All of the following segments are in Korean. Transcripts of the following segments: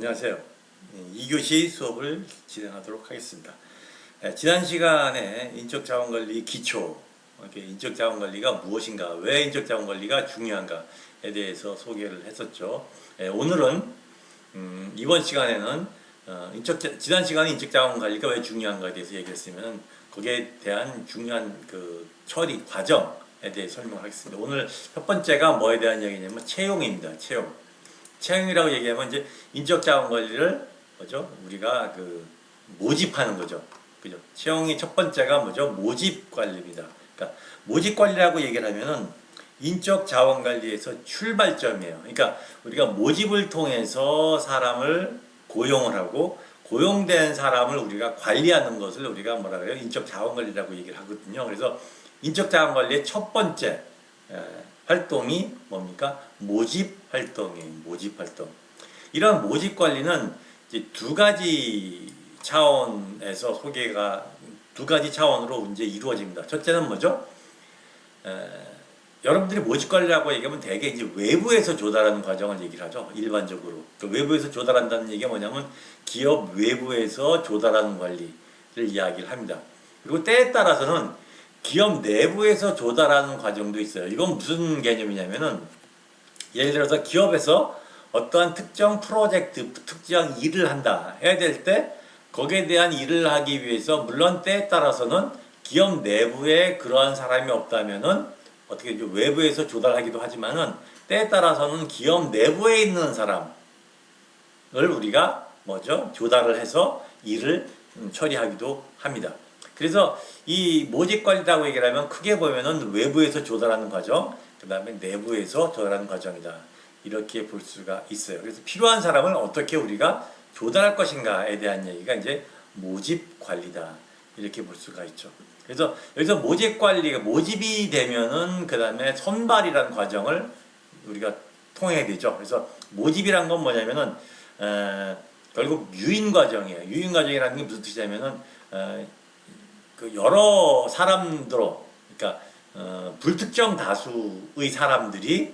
안녕하세요. 2교시 수업을 진행하도록 하겠습니다. 지난 시간에 인적자원관리 기초, 인적자원관리가 무엇인가, 왜 인적자원관리가 중요한가에 대해서 소개를 했었죠. 오늘은 이번 시간에는 지난 시간에 인적자원관리가 왜 중요한가에 대해서 얘기했으면 거기에 대한 중요한 그 처리 과정에 대해 설명하겠습니다. 오늘 첫 번째가 뭐에 대한 얘기냐면 채용입니다. 채용이라고 얘기하면 이제 인적 자원 관리를 뭐죠? 우리가 그 모집하는 거죠. 그죠? 채용이 첫 번째가 뭐죠? 모집 관리입니다. 그러니까 모집 관리라고 얘기를 하면은 인적 자원 관리에서 출발점이에요. 그러니까 우리가 모집을 통해서 사람을 고용을 하고 고용된 사람을 우리가 관리하는 것을 우리가 뭐라 그래요? 인적 자원 관리라고 얘기를 하거든요. 그래서 인적 자원 관리의 첫 번째 활동이 뭡니까? 모집 활동이에요. 모집 활동. 이런 모집 관리는 이제 두 가지 차원에서 두 가지 차원으로 이제 이루어집니다. 첫째는 뭐죠? 여러분들이 모집 관리라고 얘기하면 대개 이제 외부에서 조달하는 과정을 얘기를 하죠. 일반적으로. 그러니까 외부에서 조달한다는 얘기가 뭐냐면 기업 외부에서 조달하는 관리를 이야기를 합니다. 그리고 때에 따라서는 기업 내부에서 조달하는 과정도 있어요. 이건 무슨 개념이냐면은 예를 들어서 기업에서 어떠한 특정 프로젝트, 특정 일을 해야 될 때 거기에 대한 일을 하기 위해서 물론 때에 따라서는 기업 내부에 그러한 사람이 없다면은 어떻게 외부에서 조달하기도 하지만은 때에 따라서는 기업 내부에 있는 사람을 우리가 뭐죠? 조달을 해서 일을 처리하기도 합니다. 그래서 이 모집 관리라고 얘기를 하면 크게 보면은 외부에서 조달하는 과정, 그 다음에 내부에서 조달하는 과정이다. 이렇게 볼 수가 있어요. 그래서 필요한 사람을 어떻게 우리가 조달할 것인가에 대한 얘기가 이제 모집 관리다. 이렇게 볼 수가 있죠. 그래서 여기서 모집 관리가 모집이 되면은 그 다음에 선발이라는 과정을 우리가 통해야 되죠. 그래서 모집이란 건 뭐냐면은 결국 유인 과정이에요. 유인 과정이라는 게 무슨 뜻이냐면은 그 여러 사람들로, 그러니까 불특정 다수의 사람들이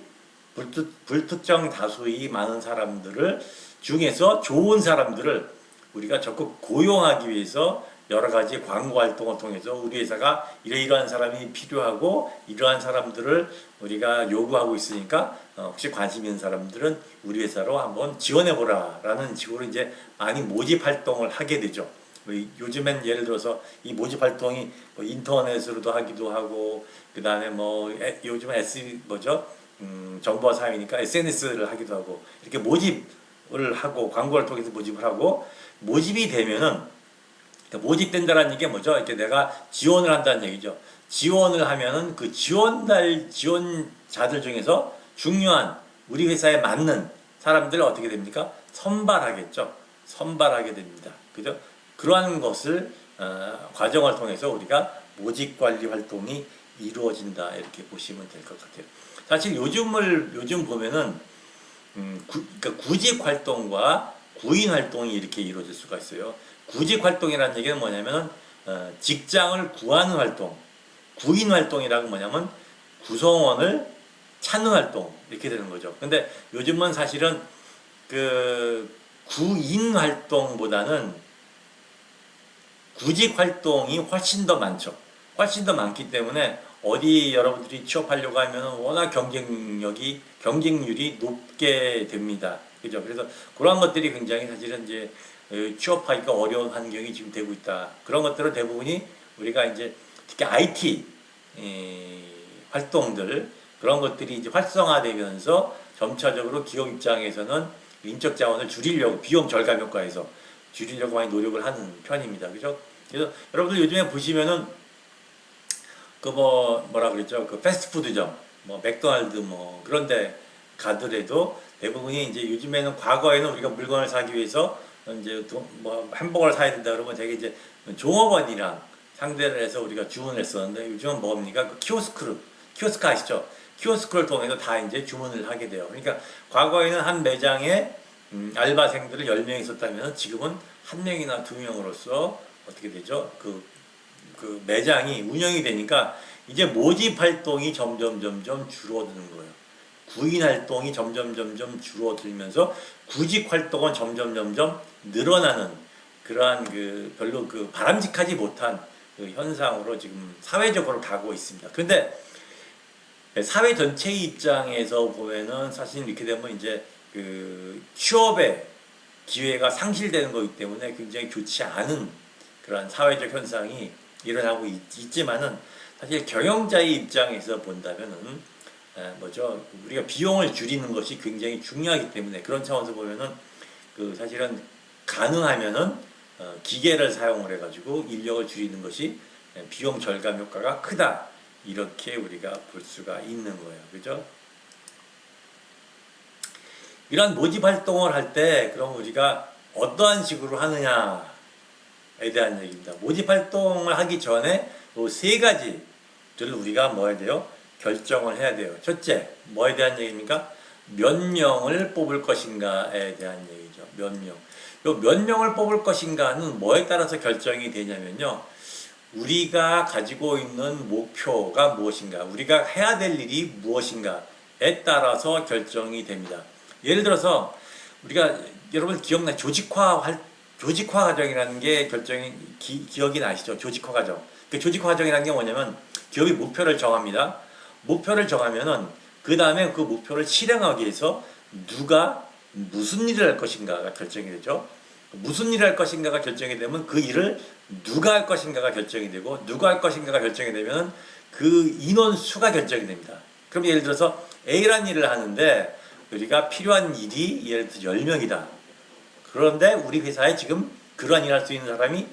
불특정 다수의 많은 사람들을 중에서 좋은 사람들을 우리가 적극 고용하기 위해서 여러 가지 광고 활동을 통해서 우리 회사가 이러이러한 사람이 필요하고 이러한 사람들을 우리가 요구하고 있으니까 혹시 관심 있는 사람들은 우리 회사로 한번 지원해보라 라는 식으로 이제 많이 모집 활동을 하게 되죠. 요즘엔 예를 들어서 이 모집 활동이 뭐 인터넷으로도 하기도 하고 그 다음에 뭐 요즘은 정보화 사회니까 SNS를 하기도 하고 이렇게 모집을 하고 광고를 통해서 모집을 하고 모집이 되면은 그러니까 모집된다라는 얘기가 뭐죠? 이렇게 내가 지원을 한다는 얘기죠. 지원을 하면은 그 지원자들 중에서 중요한 우리 회사에 맞는 사람들을 어떻게 됩니까? 선발하겠죠. 선발하게 됩니다. 그죠? 그러한 것을 과정을 통해서 우리가 모집관리 활동이 이루어진다 이렇게 보시면 될 것 같아요. 사실 요즘 보면은 그러니까 구직 활동과 구인 활동이 이렇게 이루어질 수가 있어요. 구직 활동이라는 얘기는 뭐냐면 직장을 구하는 활동, 구인 활동이라고 뭐냐면 구성원을 찾는 활동 이렇게 되는 거죠. 근데 요즘은 사실은 그 구인 활동보다는 구직 활동이 훨씬 더 많죠. 훨씬 더 많기 때문에 어디 여러분들이 취업하려고 하면 워낙 경쟁률이 높게 됩니다. 그죠? 그래서 그러한 것들이 굉장히 사실은 이제 취업하기가 어려운 환경이 지금 되고 있다. 그런 것들은 대부분이 우리가 이제 특히 IT 활동들 그런 것들이 이제 활성화되면서 점차적으로 기업 입장에서는 인적 자원을 줄이려고 비용 절감 효과에서 줄이려고 많이 노력을 하는 편입니다. 그죠? 그래서 여러분들 요즘에 보시면은 그 뭐라 그랬죠? 그 패스트푸드점, 뭐 맥도날드 뭐 그런데 가더라도 대부분이 이제 요즘에는 과거에는 우리가 물건을 사기 위해서 이제 뭐 햄버거를 사야 된다 그러면 되게 이제 종업원이랑 상대를 해서 우리가 주문을 했었는데 요즘은 뭡니까? 그 키오스크 아시죠? 키오스크를 통해서 다 이제 주문을 하게 돼요. 그러니까 과거에는 한 매장에 알바생들을 10명 있었다면 지금은 1명이나 2명으로서 어떻게 되죠? 그 매장이 운영이 되니까 이제 모집 활동이 점점 줄어드는 거예요. 구인 활동이 점점 줄어들면서 구직 활동은 점점 늘어나는 그러한 그 별로 그 바람직하지 못한 그 현상으로 지금 사회적으로 가고 있습니다. 그런데 사회 전체의 입장에서 보면은 사실 이렇게 되면 이제 그 취업의 기회가 상실되는 거기 때문에 굉장히 좋지 않은 그런 사회적 현상이 일어나고 있지만은 사실 경영자의 입장에서 본다면은 뭐죠, 우리가 비용을 줄이는 것이 굉장히 중요하기 때문에 그런 차원에서 보면은 그 사실은 가능하면은 기계를 사용을 해가지고 인력을 줄이는 것이 비용 절감 효과가 크다, 이렇게 우리가 볼 수가 있는 거예요. 그죠? 이런 모집 활동을 할 때 그럼 우리가 어떠한 식으로 하느냐에 대한 얘기입니다. 모집 활동을 하기 전에 이 세 가지를 우리가 뭐 해야 돼요? 결정을 해야 돼요. 첫째, 뭐에 대한 얘기입니까? 몇 명을 뽑을 것인가에 대한 얘기죠. 몇 명. 몇 명을 뽑을 것인가는 뭐에 따라서 결정이 되냐면요, 우리가 가지고 있는 목표가 무엇인가, 우리가 해야 될 일이 무엇인가에 따라서 결정이 됩니다. 예를 들어서 우리가, 여러분 기억나, 조직화 과정이라는 게 결정이 기억이 나시죠? 조직화 과정. 그 조직화 과정이라는 게 뭐냐면 기업이 목표를 정합니다. 목표를 정하면은 그 다음에 그 목표를 실행하기 위해서 누가 무슨 일을 할 것인가가 결정이 되죠. 무슨 일을 할 것인가가 결정이 되면 그 일을 누가 할 것인가가 결정이 되고, 누가 할 것인가가 결정이 되면 그 인원수가 결정이 됩니다. 그럼 예를 들어서 A라는 일을 하는데 우리가 필요한 일이 예를 들어서 10명이다. 그런데 우리 회사에 지금 그러한 일을 할 수 있는 사람이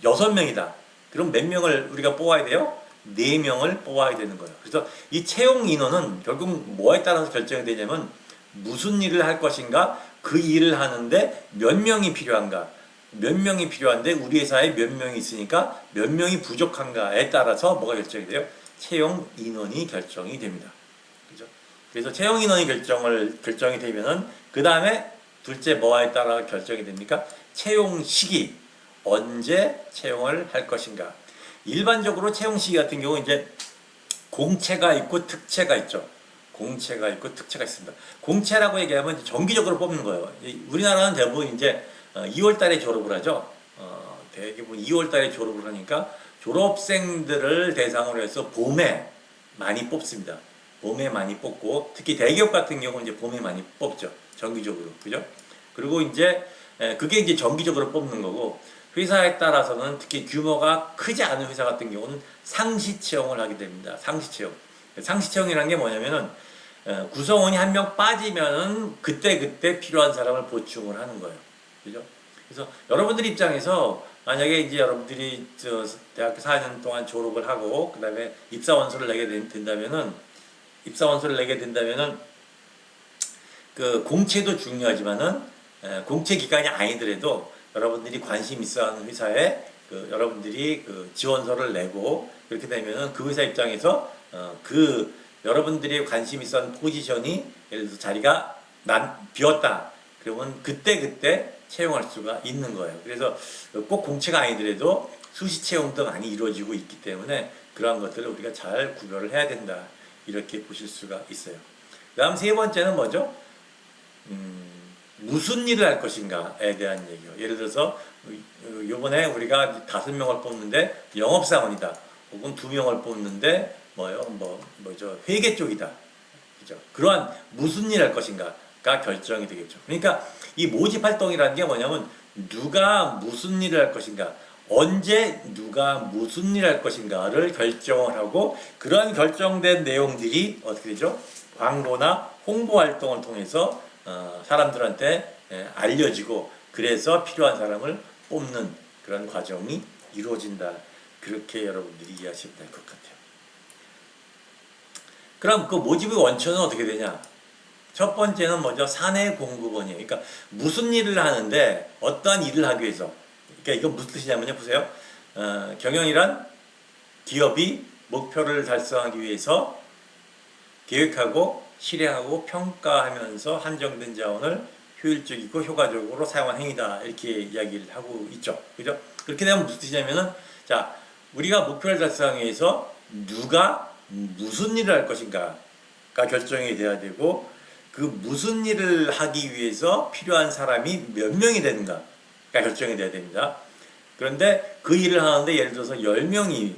6명이다. 그럼 몇 명을 우리가 뽑아야 돼요? 4명을 뽑아야 되는 거예요. 그래서 이 채용 인원은 결국 뭐에 따라서 결정이 되냐면 무슨 일을 할 것인가, 그 일을 하는데 몇 명이 필요한가, 몇 명이 필요한데 우리 회사에 몇 명이 있으니까 몇 명이 부족한가에 따라서 뭐가 결정이 돼요? 채용 인원이 결정이 됩니다. 그죠? 그래서 채용 인원이 결정이 되면은 그 다음에 둘째 뭐에 따라 결정이 됩니까? 채용 시기, 언제 채용을 할 것인가. 일반적으로 채용 시기 같은 경우 이제 공채가 있고 특채가 있죠. 공채가 있고 특채가 있습니다. 공채라고 얘기하면 이제 정기적으로 뽑는 거예요. 우리나라는 대부분 이제 2월 달에 졸업을 하죠. 대부분 2월 달에 졸업을 하니까 졸업생들을 대상으로 해서 봄에 많이 뽑습니다. 봄에 많이 뽑고, 특히 대기업 같은 경우는 이제 봄에 많이 뽑죠. 정기적으로. 그죠? 그리고 이제 그게 이제 정기적으로 뽑는 거고, 회사에 따라서는 특히 규모가 크지 않은 회사 같은 경우는 상시 채용을 하게 됩니다. 상시 채용. 상시 채용이라는 게 뭐냐면은 구성원이 한 명 빠지면은 그때 필요한 사람을 보충을 하는 거예요. 그죠? 그래서 여러분들 입장에서 만약에 이제 여러분들이 대학교 4년 동안 졸업을 하고 그다음에 입사원서를 내게 된다면은 그 공채도 중요하지만은 공채 기간이 아니더라도 여러분들이 관심 있어하는 회사에 여러분들이 그 지원서를 내고 그렇게 되면은 그 회사 입장에서 그 여러분들이 관심 있어하는 포지션이 예를 들어서 자리가 비었다. 그러면 그때 채용할 수가 있는 거예요. 그래서 꼭 공채가 아니더라도 수시 채용도 많이 이루어지고 있기 때문에 그러한 것들을 우리가 잘 구별을 해야 된다. 이렇게 보실 수가 있어요. 그 다음 세 번째는 뭐죠? 무슨 일을 할 것인가에 대한 얘기요. 예를 들어서 요번에 우리가 5명을 뽑는데 영업사원이다. 혹은 2명을 뽑는데 뭐죠? 회계 쪽이다. 그죠? 그러한 무슨 일을 할 것인가가 결정이 되겠죠. 그러니까 이 모집 활동이라는 게 뭐냐면 누가 무슨 일을 할 것인가, 언제 누가 무슨 일을 할 것인가를 결정을 하고, 그런 결정된 내용들이 어떻게 되죠? 광고나 홍보 활동을 통해서 사람들한테 알려지고, 그래서 필요한 사람을 뽑는 그런 과정이 이루어진다. 그렇게 여러분들이 이해하시면 될 것 같아요. 그럼 그 모집의 원천은 어떻게 되냐? 첫 번째는 뭐죠? 사내 공급원이에요. 그러니까 무슨 일을 하는데 어떠한 일을 하기 위해서. 그러니까 이건 무슨 뜻이냐면요. 보세요. 경영이란 기업이 목표를 달성하기 위해서 계획하고 실행하고 평가하면서 한정된 자원을 효율적이고 효과적으로 사용한 행위다. 이렇게 이야기를 하고 있죠. 그죠? 그렇게 되면 무슨 뜻이냐면은, 우리가 목표를 달성하기 위해서 누가 무슨 일을 할 것인가 결정이 돼야 되고 그 무슨 일을 하기 위해서 필요한 사람이 몇 명이 되는가가 결정이 돼야 됩니다. 그런데 그 일을 하는데 예를 들어서 10명이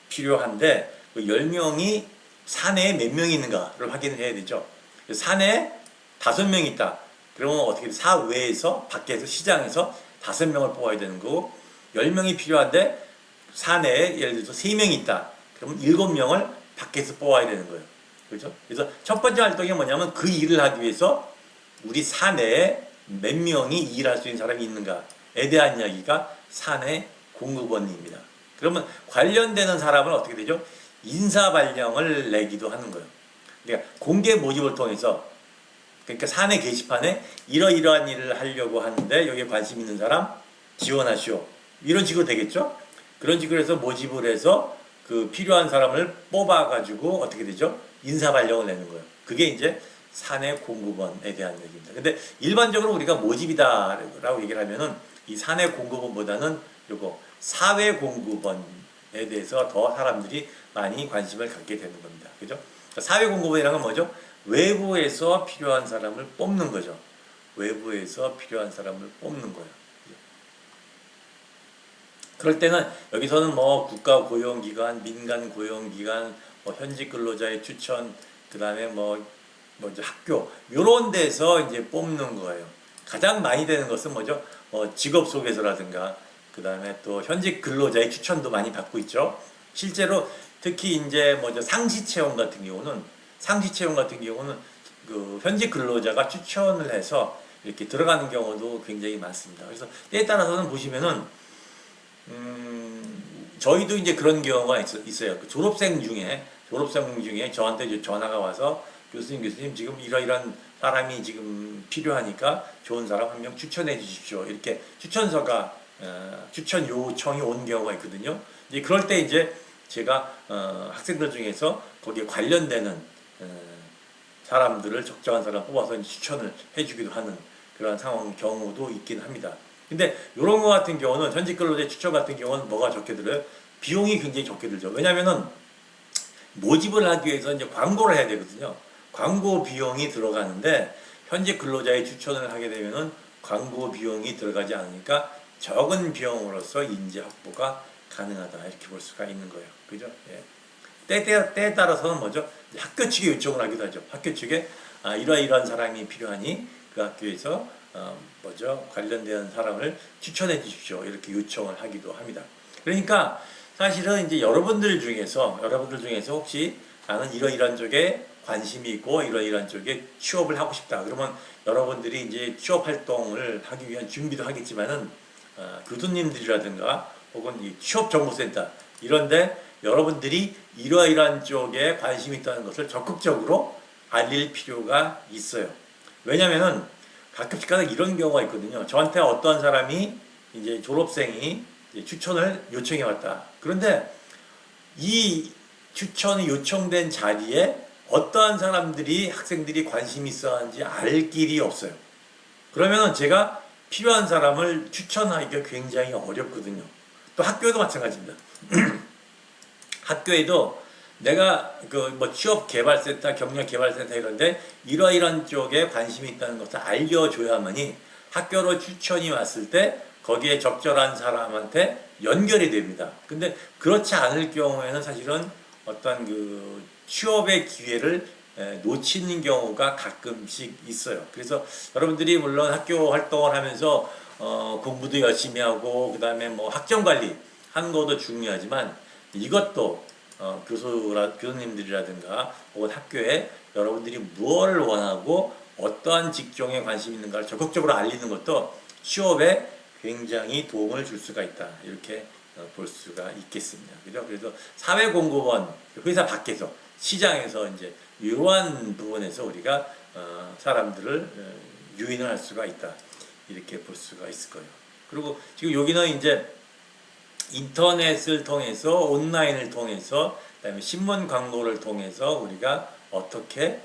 필요한데 그 10명이 사내에 몇 명이 있는가를 확인을 해야 되죠. 사내에 5명이 있다. 그러면 어떻게 사외에서 밖에서 시장에서 5명을 뽑아야 되는 거고 10명이 필요한데 사내에 예를 들어서 3명이 있다. 그러면 7명을 밖에서 뽑아야 되는 거예요. 그렇죠? 그래서 첫 번째 활동이 뭐냐면 그 일을 하기 위해서 우리 사내에 몇 명이 일할 수 있는 사람이 있는가에 대한 이야기가 사내 공급원입니다. 그러면 관련되는 사람은 어떻게 되죠? 인사 발령을 내기도 하는 거예요. 그러니까 공개 모집을 통해서 그러니까 사내 게시판에 이러이러한 일을 하려고 하는데 여기에 관심 있는 사람 지원하시오. 이런 식으로 되겠죠? 그런 식으로 해서 모집을 해서 그 필요한 사람을 뽑아가지고 어떻게 되죠? 인사 발령을 내는 거예요. 그게 이제 사내 공급원에 대한 얘기입니다. 근데 일반적으로 우리가 모집이다라고 얘기를 하면은 이 사내 공급원보다는 요거 사회 공급원에 대해서 더 사람들이 많이 관심을 갖게 되는 겁니다. 그죠? 사회 공급원이라는 건 뭐죠? 외부에서 필요한 사람을 뽑는 거죠. 외부에서 필요한 사람을 뽑는 거예요. 그럴 때는 여기서는 뭐 국가 고용기관, 민간 고용기관, 뭐 현직 근로자의 추천, 그 다음에 뭐 이제 학교 이런 데서 이제 뽑는 거예요. 가장 많이 되는 것은 뭐죠? 직업 소개서라든가 그 다음에 또 현직 근로자의 추천도 많이 받고 있죠. 실제로 특히 이제 뭐죠 상시 채용 같은 경우는 그 현직 근로자가 추천을 해서 이렇게 들어가는 경우도 굉장히 많습니다. 그래서 때에 따라서는 보시면은 저희도 이제 그런 경우가 있어요. 그 졸업생 중에 저한테 이제 전화가 와서 교수님 지금 이러이러한 사람이 지금 필요하니까 좋은 사람 한 명 추천해 주십시오. 이렇게 추천서가 추천 요청이 온 경우가 있거든요. 이제 그럴 때 이제 제가 학생들 중에서 거기에 관련되는 사람들을 적정한 사람 뽑아서 추천을 해주기도 하는 그런 상황 경우도 있긴 합니다. 근데 이런 거 같은 경우는 현직 근로자 추천 같은 경우는 뭐가 적게 들어요? 비용이 굉장히 적게 들죠. 왜냐면은 모집을 하기 위해서 이제 광고를 해야 되거든요. 광고 비용이 들어가는데 현직 근로자의 추천을 하게 되면은 광고 비용이 들어가지 않으니까 적은 비용으로서 인재 확보가 가능하다 이렇게 볼 수가 있는 거예요. 그죠? 예. 때에 따라서는 뭐죠? 학교 측에 요청을 하기도 하죠. 학교 측에 이러이러한 사람이 필요하니 그 학교에서 관련된 사람을 추천해 주십시오. 이렇게 요청을 하기도 합니다. 그러니까 사실은 이제 여러분들 중에서 혹시 나는 이러이러한 쪽에 관심이 있고 이러이러한 쪽에 취업을 하고 싶다. 그러면 여러분들이 이제 취업 활동을 하기 위한 준비도 하겠지만은 교수님들이라든가 혹은 이 취업정보센터 이런데 여러분들이 이러이러한 쪽에 관심이 있다는 것을 적극적으로 알릴 필요가 있어요. 왜냐면은 가끔씩 가다 이런 경우가 있거든요. 저한테 어떤 사람이 이제 졸업생이 이제 추천을 요청해 왔다. 그런데 이 추천이 요청된 자리에 어떠한 사람들이 학생들이 관심이 있어 하는지 알 길이 없어요. 그러면은 제가 필요한 사람을 추천하기가 굉장히 어렵거든요. 또 학교도 마찬가지입니다. 학교에도 내가 그 뭐 취업개발센터, 경력개발센터 이런데 이러이러한 쪽에 관심이 있다는 것을 알려줘야만이 학교로 추천이 왔을 때 거기에 적절한 사람한테 연결이 됩니다. 근데 그렇지 않을 경우에는 사실은 어떤 그 취업의 기회를 놓치는 경우가 가끔씩 있어요. 그래서 여러분들이 물론 학교 활동을 하면서 공부도 열심히 하고 그 다음에 뭐 학점 관리 하는 것도 중요하지만 이것도 교수님들이라든가 혹은 학교에 여러분들이 무엇을 원하고 어떠한 직종에 관심 있는가를 적극적으로 알리는 것도 취업에 굉장히 도움을 줄 수가 있다. 이렇게 볼 수가 있겠습니다. 그죠? 그래서 사회공급원, 회사 밖에서, 시장에서 이제 이러한 부분에서 우리가 사람들을 유인을 할 수가 있다. 이렇게 볼 수가 있을 거예요. 그리고 지금 여기는 이제 인터넷을 통해서 온라인을 통해서 그다음에 신문 광고를 통해서 우리가 어떻게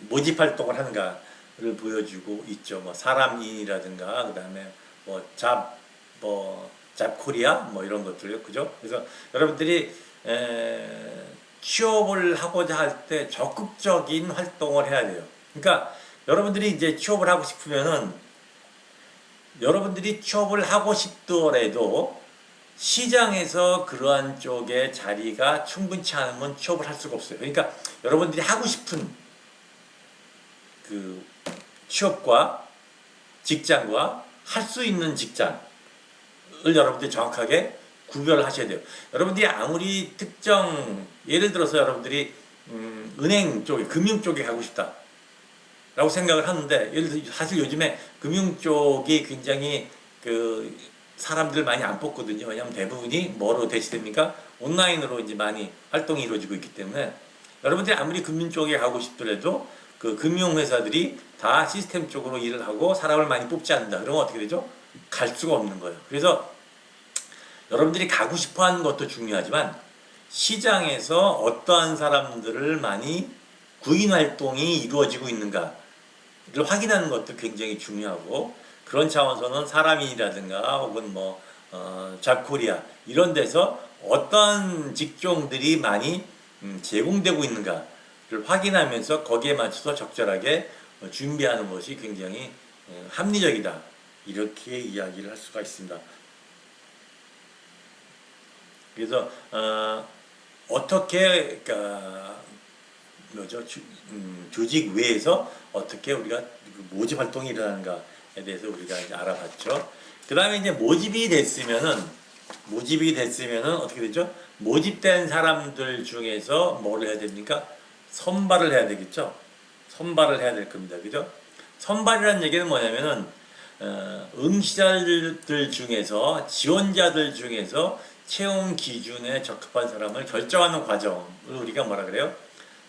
모집 활동을 하는가를 보여주고 있죠. 뭐 사람인이라든가 그다음에 잡코리아 뭐 이런 것들요. 그죠? 그래서 여러분들이 취업을 하고자 할 때 적극적인 활동을 해야 돼요. 그러니까 여러분들이 이제 취업을 하고 싶으면은 여러분들이 취업을 하고 싶더라도 시장에서 그러한 쪽의 자리가 충분치 않으면 취업을 할 수가 없어요. 그러니까 여러분들이 하고 싶은 그 취업과 직장과 할 수 있는 직장을 여러분들이 정확하게 구별하셔야 돼요. 여러분들이 아무리 특정 예를 들어서 여러분들이 은행 쪽에 금융 쪽에 가고 싶다 라고 생각을 하는데 예를 들어 사실 요즘에 금융 쪽이 굉장히 그 사람들 많이 안 뽑거든요. 왜냐하면 대부분이 뭐로 대체됩니까? 온라인으로 이제 많이 활동이 이루어지고 있기 때문에 여러분들이 아무리 금융 쪽에 가고 싶더라도 그 금융 회사들이 다 시스템 쪽으로 일을 하고 사람을 많이 뽑지 않는다. 그러면 어떻게 되죠? 갈 수가 없는 거예요. 그래서 여러분들이 가고 싶어 하는 것도 중요하지만 시장에서 어떠한 사람들을 많이 구인 활동이 이루어지고 있는가를 확인하는 것도 굉장히 중요하고 그런 차원에서는 사람인이라든가 혹은 뭐 잡코리아 이런 데서 어떤 직종들이 많이 제공되고 있는가를 확인하면서 거기에 맞춰서 적절하게 준비하는 것이 굉장히 합리적이다. 이렇게 이야기를 할 수가 있습니다. 그래서 어떻게 그러니까 뭐죠? 조직 외에서 어떻게 우리가 모집 활동이 일어나는가에 대해서 우리가 이제 알아봤죠. 그 다음에 이제 모집이 됐으면은 어떻게 되죠? 모집된 사람들 중에서 뭐를 해야 됩니까? 선발을 해야 되겠죠. 선발을 해야 될 겁니다. 그죠? 선발이라는 얘기는 뭐냐면은 응시자들 중에서 지원자들 중에서 채용 기준에 적합한 사람을 결정하는 과정을 우리가 뭐라 그래요?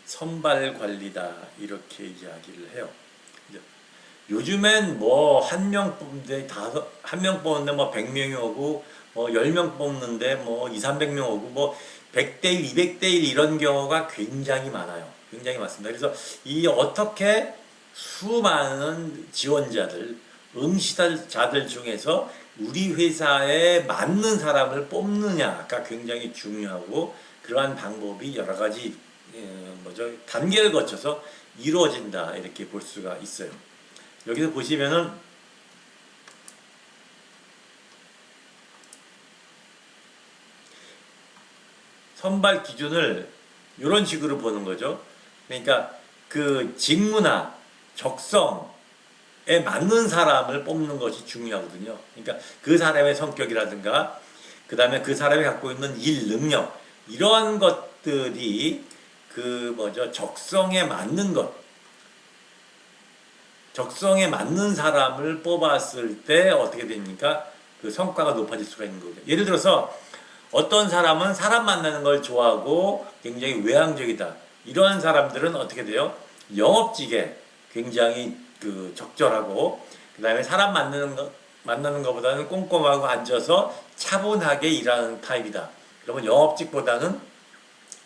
선발 관리다 이렇게 이야기를 해요. 요즘엔 뭐 한 명 뽑는데 한 명 뽑는데 뭐 100명이 오고 뭐 10명 뽑는데 뭐 2, 300명 오고 뭐 100대 1, 200대 1 이런 경우가 굉장히 많아요. 굉장히 많습니다. 그래서 이 어떻게 수많은 지원자들, 응시자들 중에서 우리 회사에 맞는 사람을 뽑느냐가 굉장히 중요하고 그러한 방법이 여러 가지 단계를 거쳐서 이루어진다 이렇게 볼 수가 있어요. 여기서 보시면은 선발 기준을 이런 식으로 보는 거죠. 그러니까 그 직무나 적성에 맞는 사람을 뽑는 것이 중요하거든요. 그러니까 그 사람의 성격이라든가 그 다음에 그 사람이 갖고 있는 일 능력 이러한 것들이 적성에 맞는 것 적성에 맞는 사람을 뽑았을 때 어떻게 됩니까? 그 성과가 높아질 수가 있는 거죠. 예를 들어서 어떤 사람은 사람 만나는 걸 좋아하고 굉장히 외향적이다. 이러한 사람들은 어떻게 돼요? 영업직에 굉장히 그 적절하고 그 다음에 사람 만나는 것보다는 꼼꼼하고 앉아서 차분하게 일하는 타입이다. 그러면 영업직보다는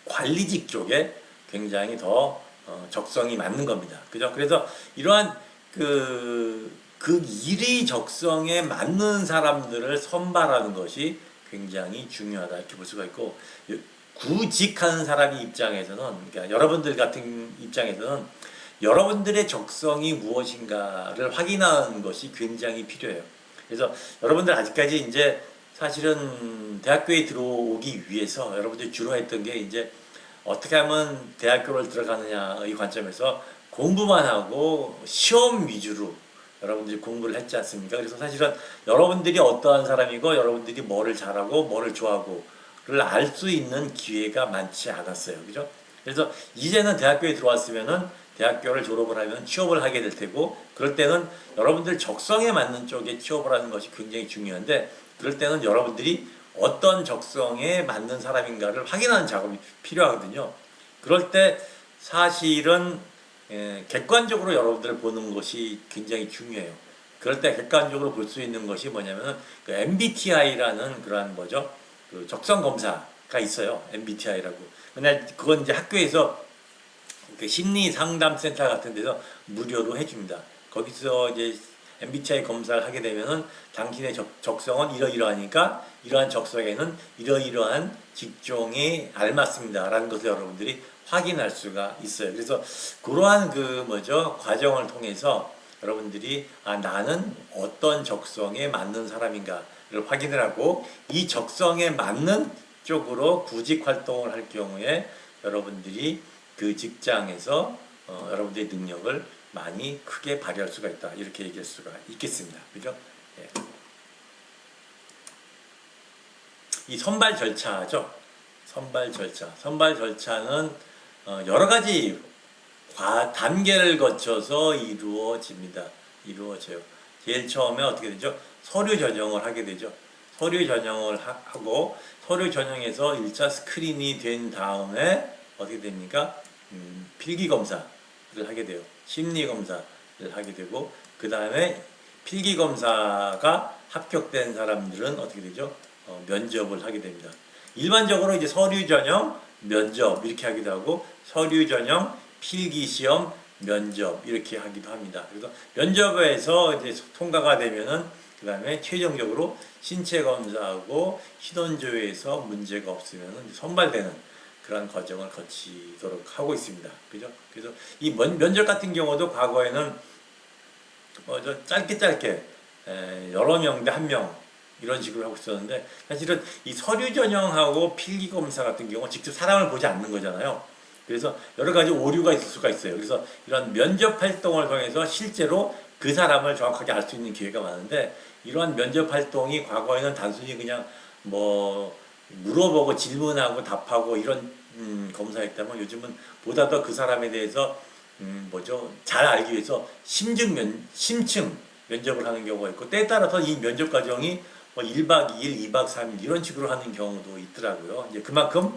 관리직 쪽에 굉장히 더 적성이 맞는 겁니다. 그죠? 그래서 이러한 그 일의 적성에 맞는 사람들을 선발하는 것이 굉장히 중요하다 이렇게 볼 수가 있고 구직하는 사람의 입장에서는 그러니까 여러분들 같은 입장에서는 여러분들의 적성이 무엇인가를 확인하는 것이 굉장히 필요해요. 그래서 여러분들 아직까지 이제 사실은 대학교에 들어오기 위해서 여러분들이 주로 했던 게 이제 어떻게 하면 대학교를 들어가느냐의 관점에서 공부만 하고 시험 위주로 여러분들이 공부를 했지 않습니까? 그래서 사실은 여러분들이 어떠한 사람이고 여러분들이 뭐를 잘하고 뭐를 좋아하고를 알 수 있는 기회가 많지 않았어요. 그죠? 그래서 이제는 대학교에 들어왔으면은 대학교를 졸업을 하면 취업을 하게 될 테고 그럴 때는 여러분들 적성에 맞는 쪽에 취업을 하는 것이 굉장히 중요한데 그럴 때는 여러분들이 어떤 적성에 맞는 사람인가를 확인하는 작업이 필요하거든요. 그럴 때 사실은 객관적으로 여러분들을 보는 것이 굉장히 중요해요. 그럴 때 객관적으로 볼 수 있는 것이 뭐냐면은 그 MBTI라는 그러한 그 적성 검사가 있어요. MBTI라고. 근데 그건 이제 학교에서 그 심리 상담 센터 같은 데서 무료로 해줍니다. 거기서 이제 MBTI 검사를 하게 되면은 당신의 적성은 이러이러하니까 이러한 적성에는 이러이러한 직종에 알맞습니다라는 것을 여러분들이 확인할 수가 있어요. 그래서 그러한 그 뭐죠 과정을 통해서 여러분들이 나는 어떤 적성에 맞는 사람인가를 확인을 하고 이 적성에 맞는 쪽으로 구직 활동을 할 경우에 여러분들이 그 직장에서 여러분들의 능력을 많이 크게 발휘할 수가 있다. 이렇게 얘기할 수가 있겠습니다. 그죠? 예. 이 선발 절차죠. 선발 절차. 선발 절차는 여러 가지 단계를 거쳐서 이루어져요. 제일 처음에 어떻게 되죠? 서류 전형을 하게 되죠. 서류 전형을 하고 서류 전형에서 1차 스크린이 된 다음에 어떻게 됩니까? 필기검사를 하게 돼요. 심리검사를 하게 되고 그 다음에 필기검사가 합격된 사람들은 어떻게 되죠? 면접을 하게 됩니다. 일반적으로 이제 서류 전형, 면접 이렇게 하기도 하고 서류 전형, 필기시험, 면접 이렇게 하기도 합니다. 그래서 면접에서 이제 통과가 되면은 그 다음에 최종적으로 신체 검사하고 신원조회에서 문제가 없으면 선발되는 그런 과정을 거치도록 하고 있습니다. 그죠? 그래서 이 면접 같은 경우도 과거에는 짧게 여러 명 대 한 명 이런 식으로 하고 있었는데 사실은 이 서류 전형하고 필기 검사 같은 경우 직접 사람을 보지 않는 거잖아요. 그래서 여러 가지 오류가 있을 수가 있어요. 그래서 이런 면접 활동을 통해서 실제로 그 사람을 정확하게 알 수 있는 기회가 많은데 이러한 면접 활동이 과거에는 단순히 그냥 뭐 물어보고 질문하고 답하고 이런 검사였다면 요즘은 보다 더 그 사람에 대해서 잘 알기 위해서 심층 면접을 하는 경우가 있고 때에 따라서 이 면접 과정이 뭐 1박 2일, 2박 3일 이런 식으로 하는 경우도 있더라고요. 이제 그만큼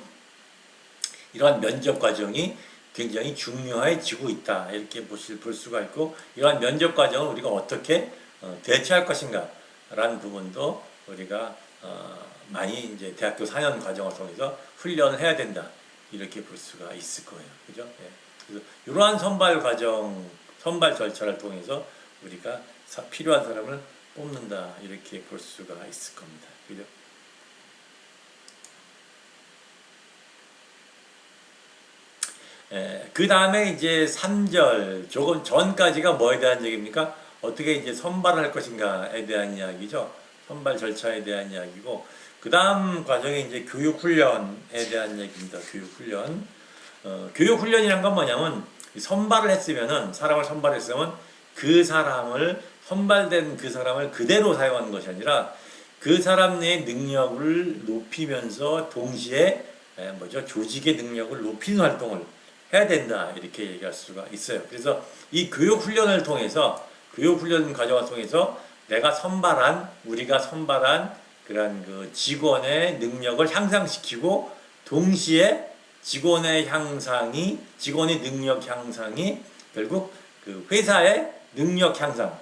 이러한 면접 과정이 굉장히 중요해지고 있다. 이렇게 볼 수가 있고 이러한 면접 과정을 우리가 어떻게 대처할 것인가 라는 부분도 우리가 많이 이제 대학교 4년 과정을 통해서 훈련을 해야 된다. 이렇게 볼 수가 있을 거예요. 그죠? 예. 그래서 이러한 선발 절차를 통해서 우리가 필요한 사람을 뽑는다. 이렇게 볼 수가 있을 겁니다. 그죠? 그 다음에 이제 3절, 조금 전까지가 뭐에 대한 얘기입니까? 어떻게 이제 선발을 할 것인가에 대한 이야기죠. 선발 절차에 대한 이야기고, 그 다음 과정이 이제 교육훈련에 대한 얘기입니다. 교육훈련. 교육훈련이란 건 뭐냐면, 사람을 선발했으면 선발된 그 사람을 그대로 사용하는 것이 아니라 그 사람의 능력을 높이면서 동시에 조직의 능력을 높이는 활동을 해야 된다 이렇게 얘기할 수가 있어요. 그래서 이 교육훈련 과정을 통해서 우리가 선발한 그런 그 직원의 능력을 향상시키고 동시에 직원의 능력 향상이 결국 그 회사의 능력 향상,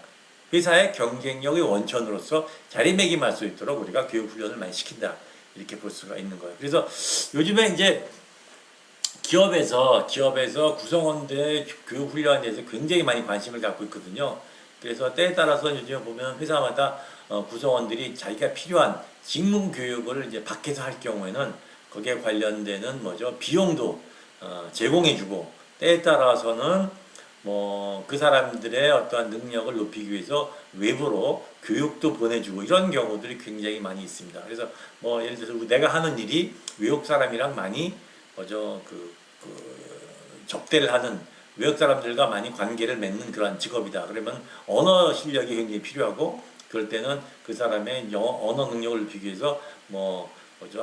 회사의 경쟁력의 원천으로서 자리매김할 수 있도록 우리가 교육훈련을 많이 시킨다 이렇게 볼 수가 있는 거예요. 그래서 요즘에 이제 기업에서 구성원들의 교육훈련에 대해서 굉장히 많이 관심을 갖고 있거든요. 그래서 때에 따라서 요즘에 보면 회사마다 구성원들이 자기가 필요한 직무 교육을 이제 밖에서 할 경우에는 거기에 관련되는 비용도 제공해주고 때에 따라서는 그 사람들의 어떠한 능력을 높이기 위해서 외부로 교육도 보내주고 이런 경우들이 굉장히 많이 있습니다. 그래서 예를 들어서 내가 하는 일이 외국 사람이랑 많이 접대를 하는 외국 사람들과 많이 관계를 맺는 그런 직업이다. 그러면 언어 실력이 굉장히 필요하고 그럴 때는 그 사람의 언어 능력을 높이기 위해서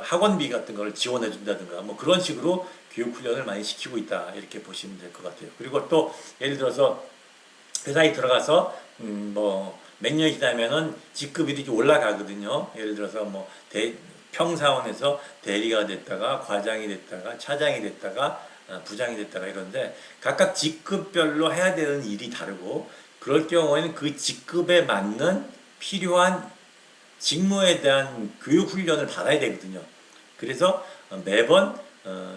학원비 같은 걸 지원해 준다든가 그런 식으로 교육 훈련을 많이 시키고 있다. 이렇게 보시면 될 것 같아요. 그리고 또 예를 들어서 회사에 들어가서 몇 년이 지나면은 직급이 이렇게 올라가거든요. 예를 들어서 평사원에서 대리가 됐다가 과장이 됐다가 차장이 됐다가 부장이 됐다가 이런데 각각 직급별로 해야 되는 일이 다르고 그럴 경우에는 그 직급에 맞는 필요한 직무에 대한 교육 훈련을 받아야 되거든요. 그래서 매번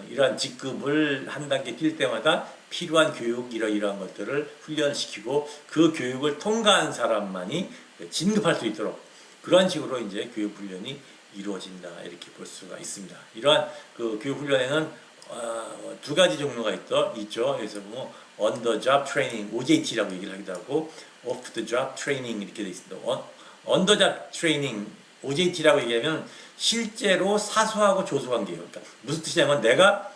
이러한 직급을 한 단계 뛸 때마다 필요한 교육 이러이러한 것들을 훈련시키고 그 교육을 통과한 사람만이 진급할 수 있도록 그런 식으로 이제 교육 훈련이 이루어진다 이렇게 볼 수가 있습니다. 이러한 그 교육 훈련에는 두 가지 종류가 있죠. 그래서 뭐 on the job training OJT라고 얘기를 하기도 하고 off the job training 이렇게 돼 있습니다. on the job training OJT라고 얘기하면 실제로 사수하고 조수 관계예요. 그러니까 무슨 뜻이냐면 내가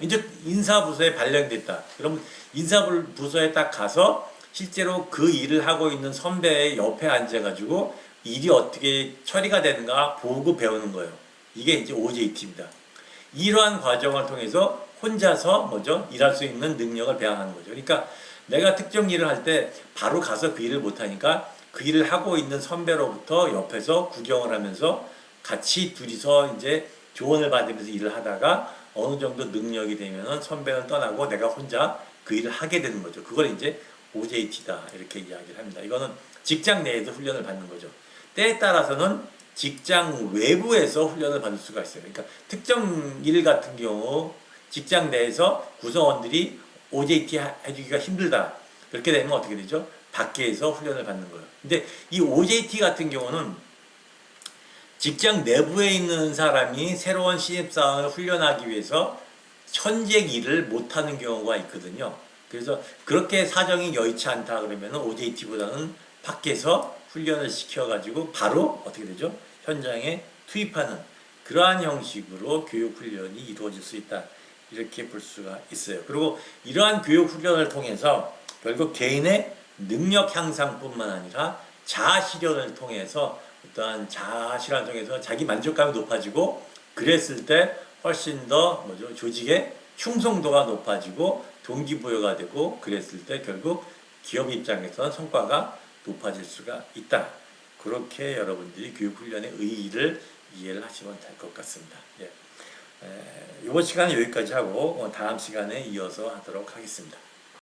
이제 인사부서에 발령됐다. 그럼 인사부서에 딱 가서 실제로 그 일을 하고 있는 선배의 옆에 앉아가지고 일이 어떻게 처리가 되는가 보고 배우는 거예요. 이게 이제 OJT입니다. 이러한 과정을 통해서 혼자서 일할 수 있는 능력을 배양하는 거죠. 그러니까 내가 특정 일을 할 때 바로 가서 그 일을 못하니까 그 일을 하고 있는 선배로부터 옆에서 구경을 하면서 같이 둘이서 이제 조언을 받으면서 일을 하다가 어느 정도 능력이 되면은 선배는 떠나고 내가 혼자 그 일을 하게 되는 거죠. 그걸 이제 OJT다 이렇게 이야기를 합니다. 이거는 직장 내에서 훈련을 받는 거죠. 때에 따라서는 직장 외부에서 훈련을 받을 수가 있어요. 그러니까 특정 일 같은 경우 직장 내에서 구성원들이 OJT 해주기가 힘들다. 그렇게 되면 어떻게 되죠? 밖에서 훈련을 받는 거예요. 근데 이 OJT 같은 경우는 직장 내부에 있는 사람이 새로운 신입사원을 훈련하기 위해서 현직 일을 못하는 경우가 있거든요. 그래서 그렇게 사정이 여의치 않다 그러면 OJT보다는 밖에서 훈련을 시켜가지고 바로 어떻게 되죠? 현장에 투입하는 그러한 형식으로 교육훈련이 이루어질 수 있다. 이렇게 볼 수가 있어요. 그리고 이러한 교육훈련을 통해서 결국 개인의 능력 향상뿐만 아니라 자아실현을 통해서 어떠한 자아실현을 통해서 자기 만족감이 높아지고 그랬을 때 훨씬 더 조직의 충성도가 높아지고 동기부여가 되고 그랬을 때 결국 기업 입장에서는 성과가 높아질 수가 있다. 그렇게 여러분들이 교육훈련의 의의를 이해를 하시면 될 것 같습니다. 이번 시간은 여기까지 하고 다음 시간에 이어서 하도록 하겠습니다.